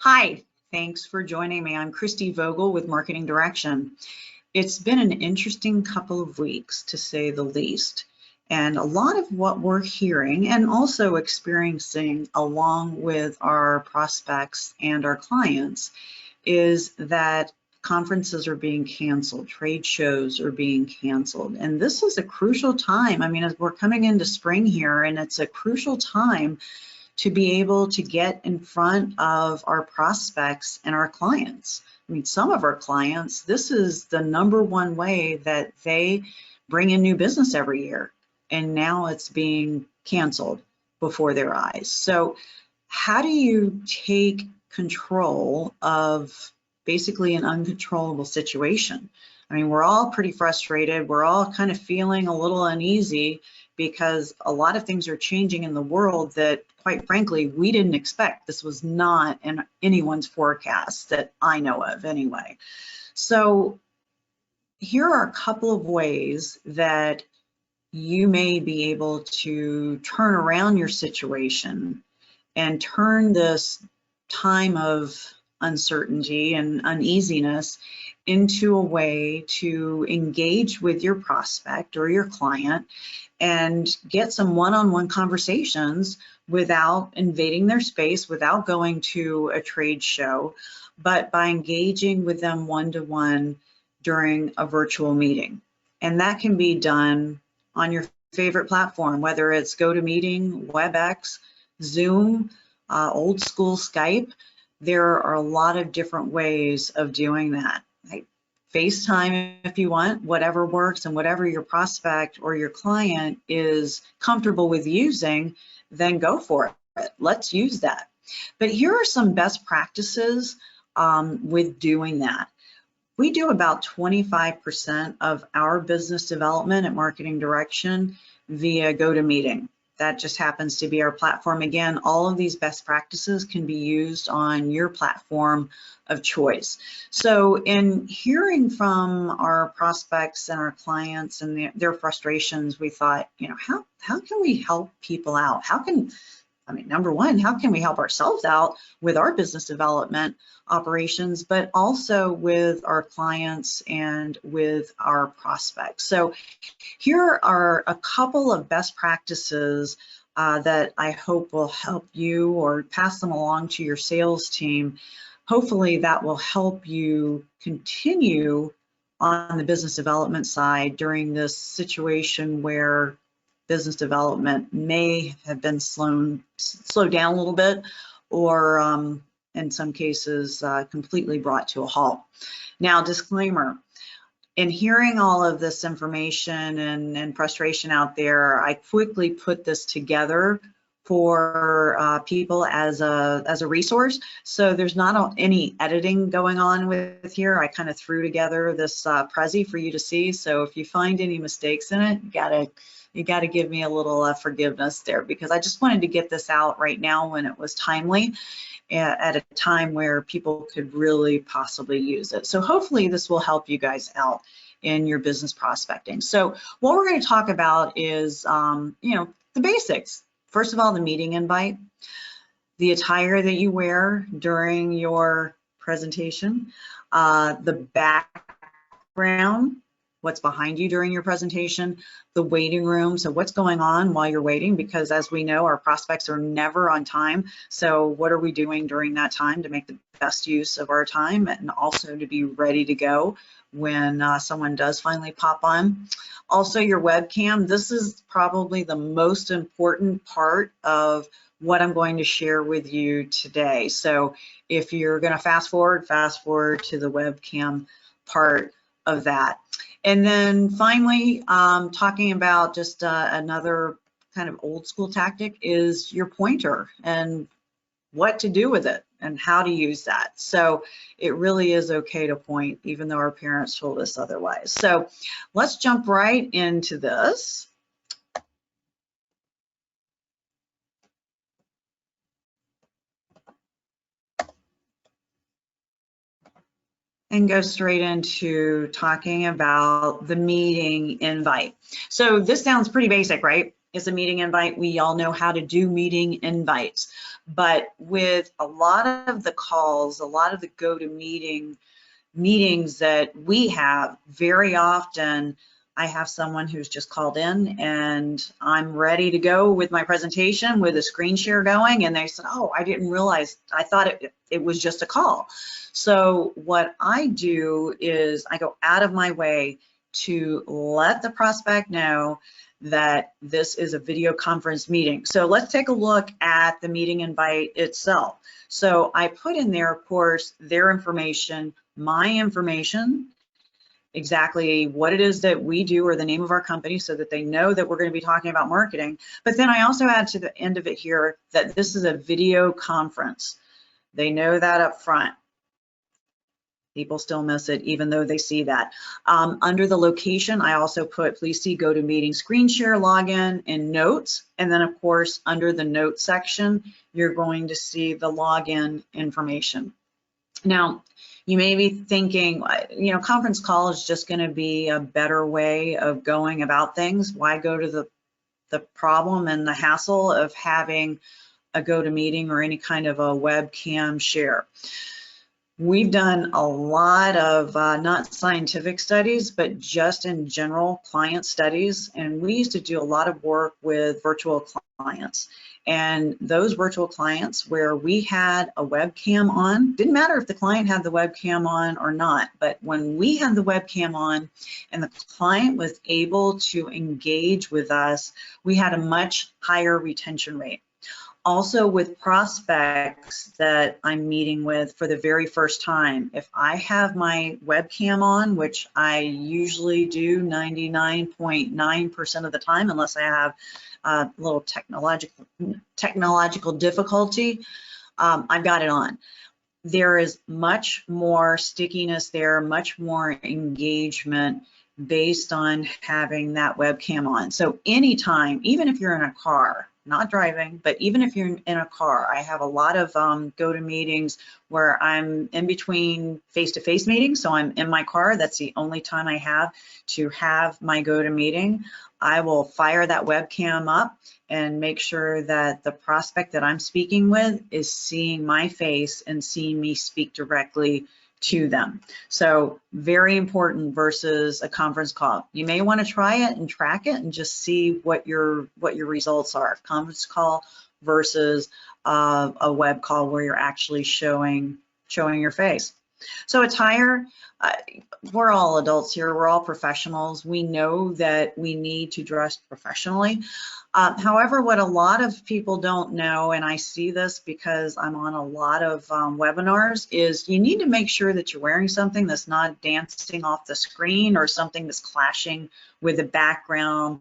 Hi, thanks for joining me. I'm Christy Vogel with Marketing Direction. It's been an interesting couple of weeks, to say the least. And a lot of what we're hearing and also experiencing along with our prospects and our clients is that conferences are being canceled, trade shows are being canceled. And this is a crucial time. I mean, as we're coming into spring here, and it's a crucial time to be able to get in front of our prospects and our clients. I mean, some of our clients, this is the #1 way that they bring in new business every year, and now it's being canceled before their eyes. So how do you take control of basically an uncontrollable situation? I mean, we're all pretty frustrated. We're all kind of feeling a little uneasy because a lot of things are changing in the world that, quite frankly, we didn't expect. This was not in anyone's forecast that I know of anyway. So here are a couple of ways that you may be able to turn around your situation and turn this time of uncertainty and uneasiness into a way to engage with your prospect or your client and get some one-on-one conversations without invading their space, without going to a trade show, but by engaging with them one-to-one during a virtual meeting. And that can be done on your favorite platform, whether it's GoToMeeting, WebEx, Zoom, old school Skype. There are a lot of different ways of doing that. FaceTime if you want, whatever works and whatever your prospect or your client is comfortable with using, then go for it. Let's use that. But here are some best practices with doing that. We do about 25% of our business development at Marketing Direction via GoToMeeting. That just happens to be our platform. Again, all of these best practices can be used on your platform of choice. So in hearing from our prospects and our clients and their frustrations, we thought, you know, how can we help people out? Number one, how can we help ourselves out with our business development operations, but also with our clients and with our prospects? So here are a couple of best practices that I hope will help you, or pass them along to your sales team. Hopefully that will help you continue on the business development side during this situation where business development may have been slowed down a little bit, or in some cases completely brought to a halt. Now, disclaimer, in hearing all of this information and frustration out there, I quickly put this together for people as a resource. So there's not any editing going on with here. I kind of threw together this Prezi for you to see. So if you find any mistakes in it, you gotta give me a little forgiveness there, because I just wanted to get this out right now when it was timely, at a time where people could really possibly use it. So hopefully this will help you guys out in your business prospecting. So what we're going to talk about is, the basics. First of all, the meeting invite, the attire that you wear during your presentation, the background, what's behind you during your presentation, the waiting room, so what's going on while you're waiting, because as we know, our prospects are never on time. So what are we doing during that time to make the best use of our time and also to be ready to go when someone does finally pop on? Also, your webcam. This is probably the most important part of what I'm going to share with you today. So if you're going to fast forward to the webcam part of that. And then finally, talking about just another kind of old school tactic is your pointer and what to do with it and how to use that. So it really is okay to point, even though our parents told us otherwise. So let's jump right into this. And go straight into talking about the meeting invite. So this sounds pretty basic, right? is a meeting invite. We all know how to do meeting invites, but with a lot of the calls, a lot of the GoToMeeting meetings that we have, very often I have someone who's just called in and I'm ready to go with my presentation with a screen share going, and they said, oh, I didn't realize, I thought it was just a call. So what I do is I go out of my way to let the prospect know that this is a video conference meeting. So let's take a look at the meeting invite itself. So I put in there, of course, their information, my information, exactly what it is that we do or the name of our company, so that they know that we're going to be talking about marketing. But then I also add to the end of it here that this is a video conference. They know that up front. People still miss it even though they see that. Under the location, I also put, please see GoToMeeting screen share login and notes. And then of course, under the notes section, you're going to see the login information. Now, you may be thinking, you know, conference call is just going to be a better way of going about things. Why go to the problem and the hassle of having a GoToMeeting or any kind of a webcam share? We've done a lot of not scientific studies, but just in general client studies. And we used to do a lot of work with virtual clients. And those virtual clients where we had a webcam on, didn't matter if the client had the webcam on or not, but when we had the webcam on and the client was able to engage with us, we had a much higher retention rate. Also with prospects that I'm meeting with for the very first time, if I have my webcam on, which I usually do 99.9% of the time, unless I have a little technological difficulty, I've got it on. There is much more stickiness there, much more engagement based on having that webcam on. So anytime, even if you're in a car, not driving, but even if you're in a car, I have a lot of GoToMeetings where I'm in between face-to-face meetings. So I'm in my car. That's the only time I have to have my GoToMeeting. I will fire that webcam up and make sure that the prospect that I'm speaking with is seeing my face and seeing me speak directly to them. So very important versus a conference call. You may want to try it and track it and just see what your results are. Conference call versus a web call where you're actually showing your face. So attire, we're all adults here, we're all professionals. We know that we need to dress professionally. However, what a lot of people don't know, and I see this because I'm on a lot of webinars, is you need to make sure that you're wearing something that's not dancing off the screen or something that's clashing with the background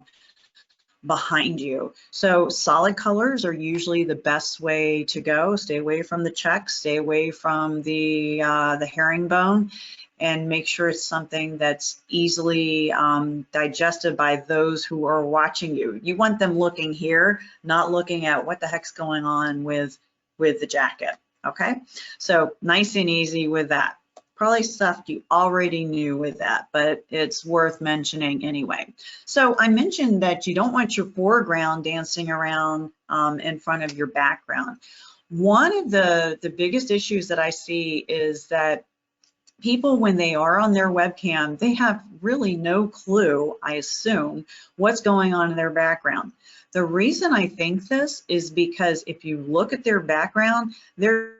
behind you. So solid colors are usually the best way to go. Stay away from the checks, stay away from the herringbone, and make sure it's something that's easily digested by those who are watching you. You want them looking here, not looking at what the heck's going on with the jacket, okay? So nice and easy with that. Probably stuff you already knew with that, but it's worth mentioning anyway. So I mentioned that you don't want your foreground dancing around in front of your background. One of the biggest issues that I see is that people, when they are on their webcam, they have really no clue, I assume, what's going on in their background. The reason I think this is because if you look at their background, there's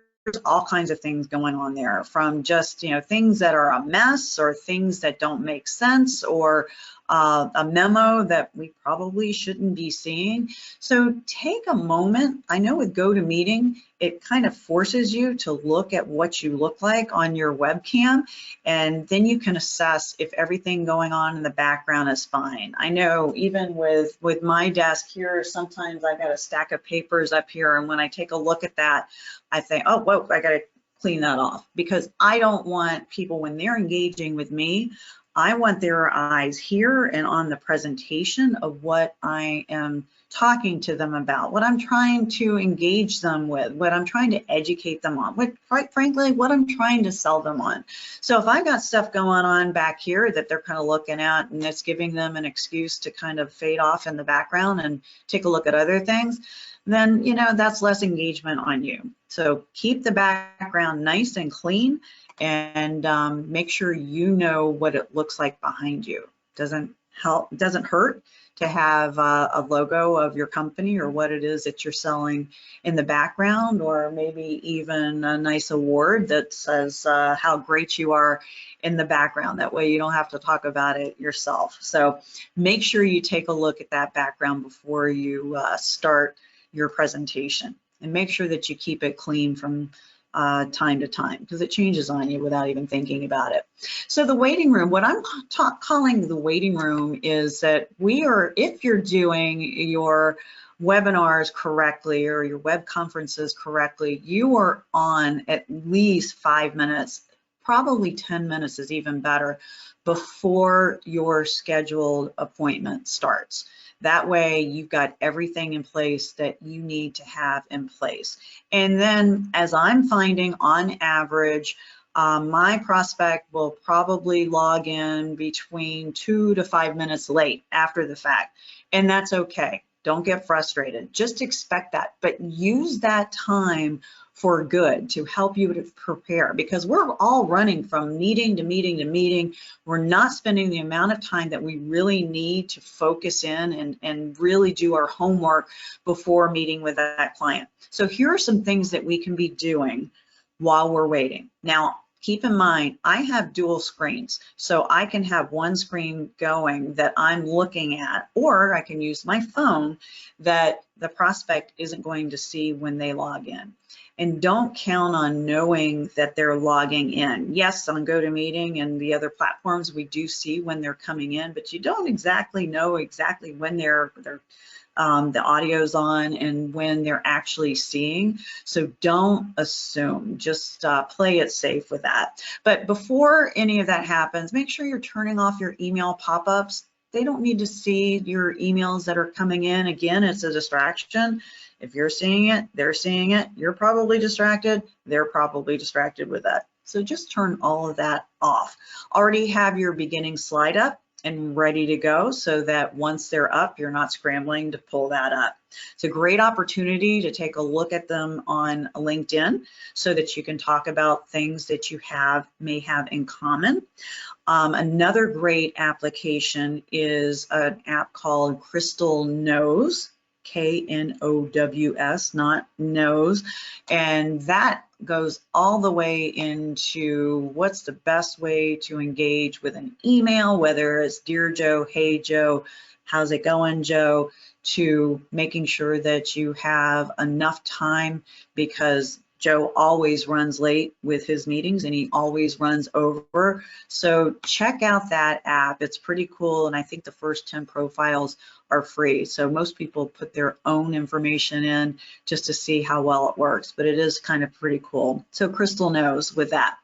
all kinds of things going on there, from just, you know, things that are a mess or things that don't make sense, or a memo that we probably shouldn't be seeing. So take a moment. I know with GoToMeeting, it kind of forces you to look at what you look like on your webcam, and then you can assess if everything going on in the background is fine. I know even with my desk here, sometimes I've got a stack of papers up here, and when I take a look at that, I think, oh, whoa, I got to clean that off, because I don't want people, when they're engaging with me, I want their eyes here and on the presentation of what I am talking to them about, what I'm trying to engage them with, what I'm trying to educate them on, what, quite frankly, what I'm trying to sell them on. So if I got stuff going on back here that they're kind of looking at and it's giving them an excuse to kind of fade off in the background and take a look at other things, then, you know, that's less engagement on you. So keep the background nice and clean, and make sure you know what it looks like behind you. Doesn't hurt to have a logo of your company or what it is that you're selling in the background, or maybe even a nice award that says how great you are in the background. That way you don't have to talk about it yourself. So make sure you take a look at that background before you start your presentation, and make sure that you keep it clean from time to time, because it changes on you without even thinking about it. So the waiting room, what I'm calling the waiting room is that if you're doing your webinars correctly or your web conferences correctly, you are on at least 5 minutes, probably 10 minutes is even better, before your scheduled appointment starts. That way you've got everything in place that you need to have in place. And then, as I'm finding on average, my prospect will probably log in between 2 to 5 minutes late after the fact. And that's okay. Don't get frustrated. Just expect that. But use that time for good to help you to prepare, because we're all running from meeting to meeting to meeting. We're not spending the amount of time that we really need to focus in and really do our homework before meeting with that client. So here are some things that we can be doing while we're waiting. Now, keep in mind, I have dual screens, so I can have one screen going that I'm looking at, or I can use my phone that the prospect isn't going to see when they log in. And don't count on knowing that they're logging in. Yes, on GoToMeeting and the other platforms, we do see when they're coming in, but you don't exactly know exactly when the audio's on and when they're actually seeing. So don't assume, just play it safe with that. But before any of that happens, make sure you're turning off your email pop-ups. They don't need to see your emails that are coming in. Again, it's a distraction. If you're seeing it, they're seeing it, you're probably distracted, they're probably distracted with that. So just turn all of that off. Already have your beginning slide up and ready to go, so that once they're up, you're not scrambling to pull that up. It's a great opportunity to take a look at them on LinkedIn so that you can talk about things that you may have in common. Another great application is an app called Crystal Knows, Knows, not knows, and that goes all the way into what's the best way to engage with an email, whether it's Dear Joe, Hey Joe, how's it going, Joe, to making sure that you have enough time, because Joe always runs late with his meetings and he always runs over. So check out that app. It's pretty cool. And I think the first 10 profiles are free. So most people put their own information in just to see how well it works, but it is kind of pretty cool. So Crystal Knows with that.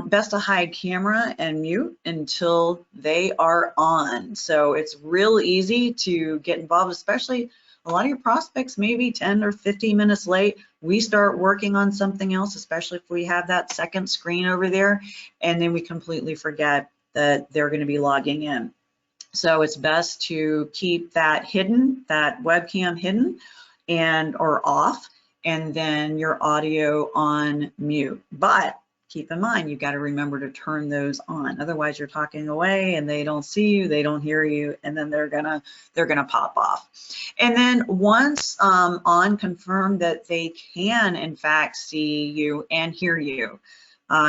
Best to hide camera and mute until they are on. So it's real easy to get involved, especially a lot of your prospects maybe 10 or 15 minutes late. We start working on something else, especially if we have that second screen over there, and then we completely forget that they're going to be logging in. So it's best to keep that hidden, that webcam hidden or off, and then your audio on mute. But keep in mind, you've got to remember to turn those on. Otherwise, you're talking away and they don't see you, they don't hear you, and then they're gonna pop off. And then once on, confirm that they can in fact see you and hear you.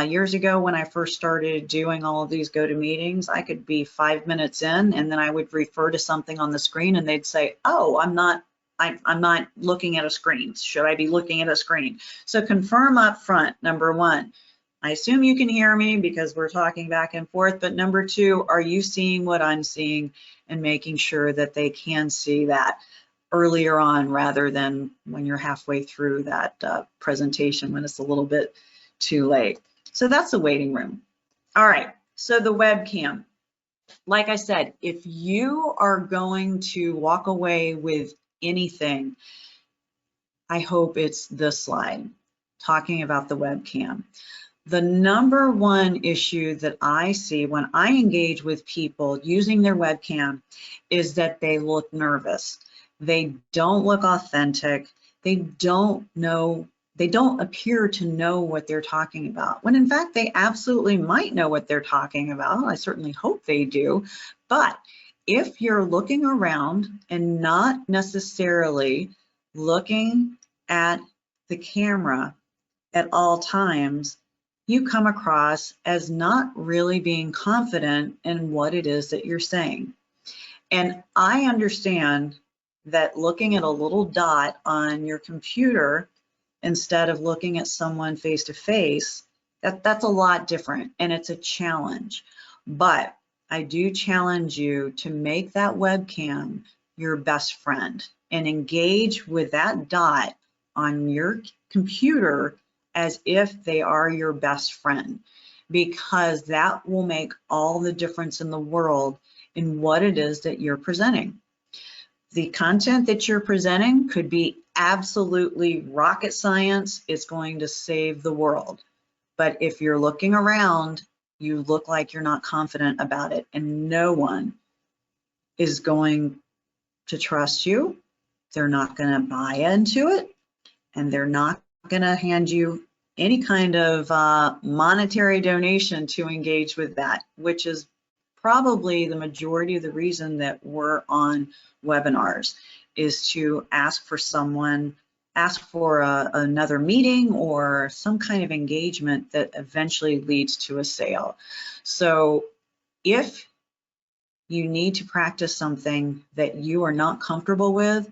Years ago, when I first started doing all of these GoToMeetings, I could be 5 minutes in, and then I would refer to something on the screen, and they'd say, "Oh, I'm not looking at a screen. Should I be looking at a screen?" So confirm up front. Number one, I assume you can hear me because we're talking back and forth, but number two, are you seeing what I'm seeing, and making sure that they can see that earlier on rather than when you're halfway through that presentation when it's a little bit too late. So that's the waiting room. All right, So the webcam, like I said, if you are going to walk away with anything, I hope it's this slide talking about the webcam. The number one issue that I see when I engage with people using their webcam is that they look nervous. They don't look authentic. They don't appear to know what they're talking about, when in fact they absolutely might know what they're talking about. I certainly hope they do. But if you're looking around and not necessarily looking at the camera at all times, you come across as not really being confident in what it is that you're saying. And I understand that looking at a little dot on your computer instead of looking at someone face to face, that's a lot different and it's a challenge. But I do challenge you to make that webcam your best friend and engage with that dot on your computer as if they are your best friend, because that will make all the difference in the world in what it is that you're presenting. The content that you're presenting could be absolutely rocket science. It's going to save the world. But if you're looking around, you look like you're not confident about it, and no one is going to trust you. They're not going to buy into it, and they're not going to hand you any kind of monetary donation to engage with that, which is probably the majority of the reason that we're on webinars, is to ask for another meeting or some kind of engagement that eventually leads to a sale. So if you need to practice something that you are not comfortable with,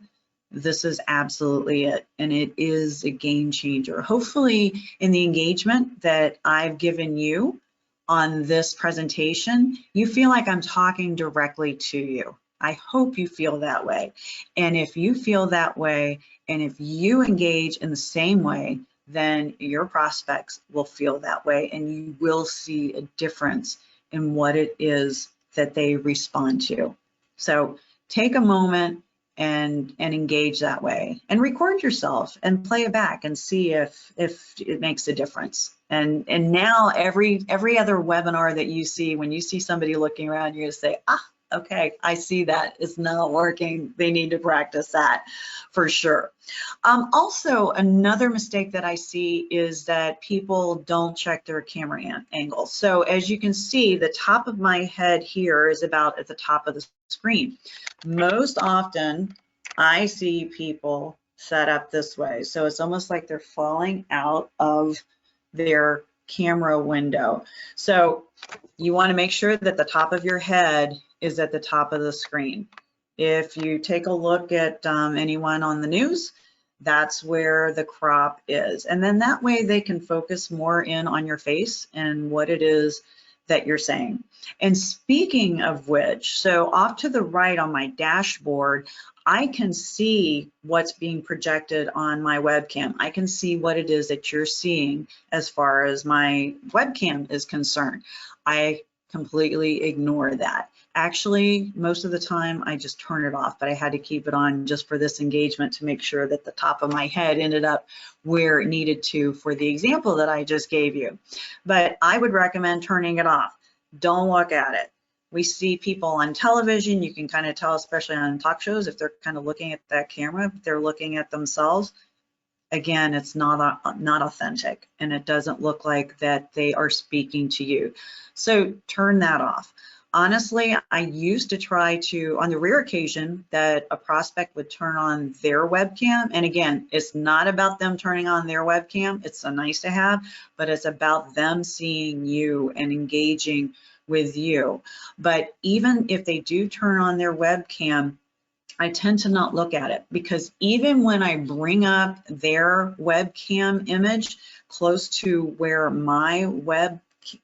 this is absolutely it, and it is a game changer. Hopefully in the engagement that I've given you on this presentation, you feel like I'm talking directly to you. I hope you feel that way. And if you feel that way, and if you engage in the same way, then your prospects will feel that way, and you will see a difference in what it is that they respond to. So take a moment and engage that way, and record yourself and play it back and see if it makes a difference. And now every other webinar that you see, when you see somebody looking around, you're gonna say, okay, I see that it's not working. They need to practice that for sure. Also, another mistake that I see is that people don't check their camera angle. So as you can see, the top of my head here is about at the top of the screen. Most often, I see people set up this way. So it's almost like they're falling out of their camera window. So you want to make sure that the top of your head is at the top of the screen. If you take a look at anyone on the news, that's where the crop is. And then that way they can focus more in on your face and what it is that you're saying. And speaking of which, so off to the right on my dashboard, I can see what's being projected on my webcam. I can see what it is that you're seeing as far as my webcam is concerned. I completely ignore that. Actually, most of the time I just turn it off, but I had to keep it on just for this engagement to make sure that the top of my head ended up where it needed to for the example that I just gave you. But I would recommend turning it off. Don't look at it. We see people on television, you can kind of tell, especially on talk shows, if they're kind of looking at that camera, if they're looking at themselves. Again, it's not authentic, and it doesn't look like that they are speaking to you. So turn that off. Honestly, I used to try to, on the rare occasion that a prospect would turn on their webcam, and again, it's not about them turning on their webcam, it's a nice to have, but it's about them seeing you and engaging with you. But even if they do turn on their webcam, I tend to not look at it, because even when I bring up their webcam image close to where my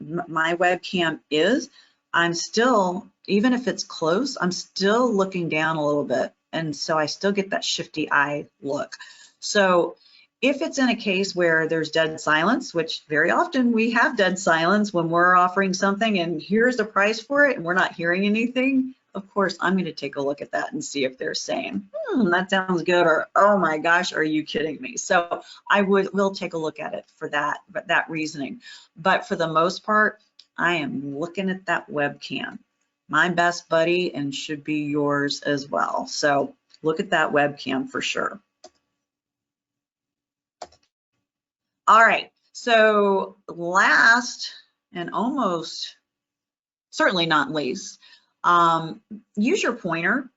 webcam is, I'm still, even if it's close, I'm still looking down a little bit. And so I still get that shifty eye look. So If it's in a case where there's dead silence, which very often we have dead silence when we're offering something and here's the price for it and we're not hearing anything, of course, I'm going to take a look at that and see if they're saying, that sounds good, or oh my gosh, are you kidding me? So I will take a look at it for that reasoning. But for the most part, I am looking at that webcam. My best buddy, and should be yours as well. So look at that webcam for sure. All right, so last and almost certainly not least, use your pointer.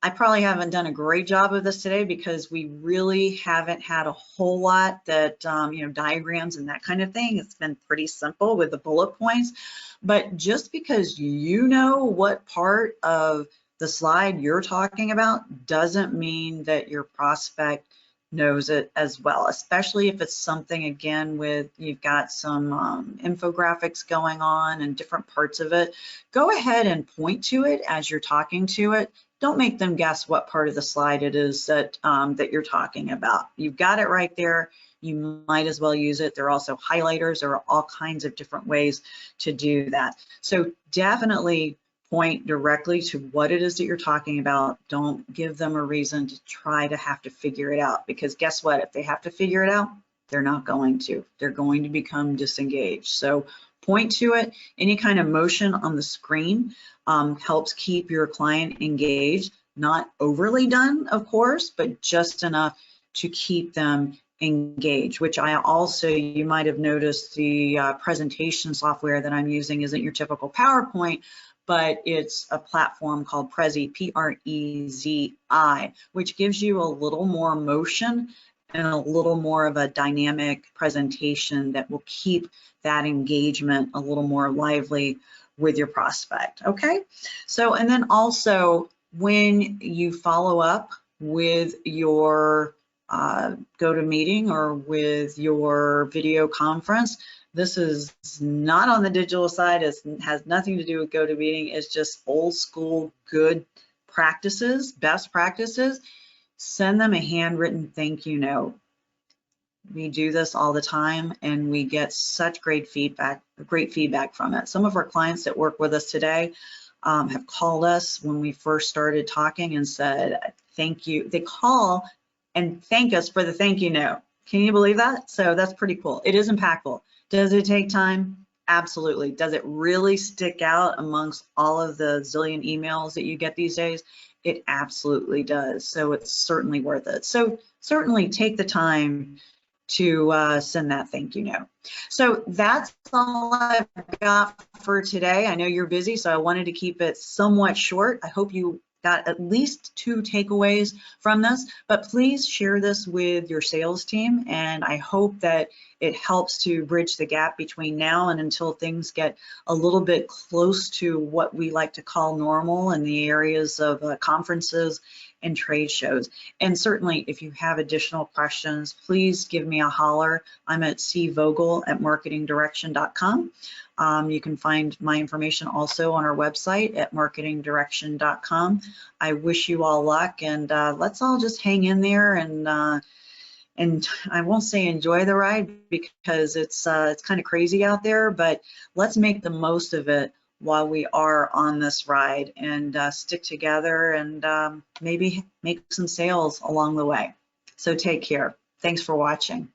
I probably haven't done a great job of this today because we really haven't had a whole lot that, diagrams and that kind of thing. It's been pretty simple with the bullet points, but just because you know what part of the slide you're talking about doesn't mean that your prospect knows it as well, especially if it's something, again, with you've got some infographics going on and different parts of it. Go ahead and point to it as you're talking to it. Don't make them guess what part of the slide it is that you're talking about. You've got it right there. You might as well use it. There are also highlighters. There are all kinds of different ways to do that. So definitely point directly to what it is that you're talking about. Don't give them a reason to try to have to figure it out, because guess what? If they have to figure it out, they're not going to. They're going to become disengaged. So point to it. Any kind of motion on the screen helps keep your client engaged. Not overly done, of course, but just enough to keep them engaged, which I also, you might have noticed the presentation software that I'm using isn't your typical PowerPoint, but it's a platform called Prezi, P-R-E-Z-I, which gives you a little more motion and a little more of a dynamic presentation that will keep that engagement a little more lively with your prospect, okay? So, and then also when you follow up with your GoToMeeting or with your video conference, this is not on the digital side. It has nothing to do with GoToMeeting. It's just old school good practices, best practices. Send them a handwritten thank you note. We do this all the time and we get such great feedback from it. Some of our clients that work with us today have called us when we first started talking and said, thank you. They call and thank us for the thank you note. Can you believe that? So that's pretty cool. It is impactful. Does it take time? Absolutely. Does it really stick out amongst all of the zillion emails that you get these days? It absolutely does. So it's certainly worth it. So certainly take the time to send that thank you note. So that's all I've got for today. I know you're busy, so I wanted to keep it somewhat short. I hope you got at least 2 takeaways from this, but please share this with your sales team, and I hope that it helps to bridge the gap between now and until things get a little bit close to what we like to call normal in the areas of conferences and trade shows. And certainly if you have additional questions, please give me a holler. I'm at cvogel@marketingdirection.com. You can find my information also on our website at marketingdirection.com. I wish you all luck, and let's all just hang in there and I won't say enjoy the ride because it's kind of crazy out there, but let's make the most of it while we are on this ride and stick together and maybe make some sales along the way. So take care. Thanks for watching.